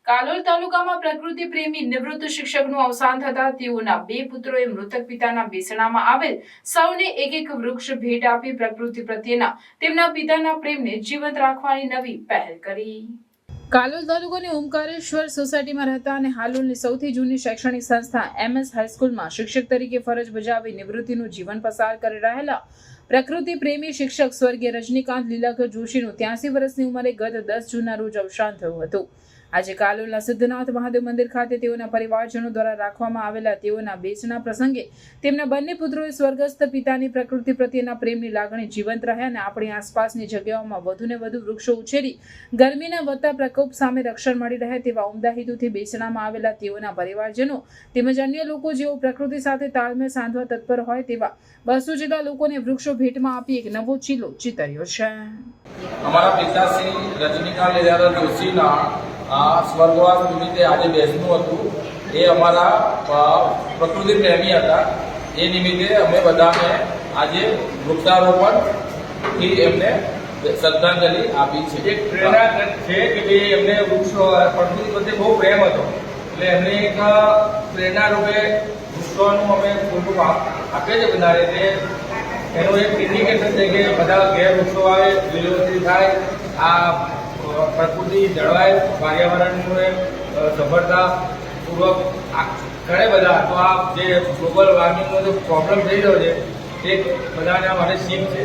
કાલોલ તાલુકામાં પ્રકૃતિ પ્રેમી નિવૃત્ત શિક્ષકનું અવસાન થતા તેઓના બે પુત્રોએ મૃતક પિતાના બેસણામાં આવેલ સૌને એક વૃક્ષ ભેટ આપી પ્રકૃતિ પ્રત્યેના તેમના પિતાના પ્રેમને જીવંત રાખવાની નવી પહેલ કરી। કાલોલ તાલુકાની ઓમકારેશ્વર સોસાયટીમાં રહેતા અને હાલોલની સૌથી જૂની શૈક્ષણિક સંસ્થા MS હાઈસ્કૂલમાં શિક્ષક તરીકે ફરજ બજાવી નિવૃત્તિનું જીવન પસાર કરી રહેલા પ્રકૃતિ પ્રેમી શિક્ષક સ્વર્ગીય રજનીકાંત લીલાકર જોશીનું 83 વર્ષની ઉંમરે ગત 10 જૂનના રોજ અવસાન થયું હતું। આજે કાલોલના સિદ્ધનાથ મહાદેવ મંદિર ખાતે તેઓના પરિવારજનો દ્વારા રાખવામાં આવેલા તેઓના બેસણા પ્રસંગે તેમના બંને પુત્રોએ સ્વર્ગસ્થ પિતાની પ્રકૃતિ પ્રત્યેના પ્રેમની લાગણી જીવંત રહે અને આપણી આસપાસની જગ્યાઓમાં વધુને વધુ વૃક્ષો ઉછેરી ગરમીના વધતા પ્રકોપ સામે રક્ષણ મળી રહે તેવા ઉમદા હેતુથી બેસણામાં આવેલા તેઓના પરિવારજનો તેમજ અન્ય લોકો જેઓ પ્રકૃતિ સાથે તાલમેલ સાંધવા તત્પર હોય તેવા 200 જેટલા લોકોને વૃક્ષો ભેટમાં આપી એક નવો ચીલો ચિતર્યો છે। અમારા પિતાશ્રી રજનીકાંત લીલાકર જોશીના સ્વર્ગવાસ નિમિત્તે આજે બેસણું હતું। એ અમારા પ્રકૃતિ પ્રેમી હતા। એ નિમિત્તે અમે બધાને આજે વૃક્ષારોપણથી એમને શ્રદ્ધાંજલિ આપી છે। એક પ્રેરણા છે કે ભાઈ એમને વૃક્ષો પ્રકૃતિ પ્રત્યે બહુ પ્રેમ હતો એટલે એમને એક પ્રેરણા રૂપે વૃક્ષોનું અમે ફોટો આપે છે બધાને તે એનું એક ઇન્ડિકેશન છે કે બધા ઘેર વૃક્ષો આવે, લીલોતરી થાય, આ પ્રકૃતિ જળવાય, પર્યાવરણનું સફળતાપૂર્વક ઘણા બધા તો આ જે ગ્લોબલ વોર્મિંગનો જે પ્રોબ્લેમ થઈ રહ્યો છે તે બધાને માટે શીખ છે।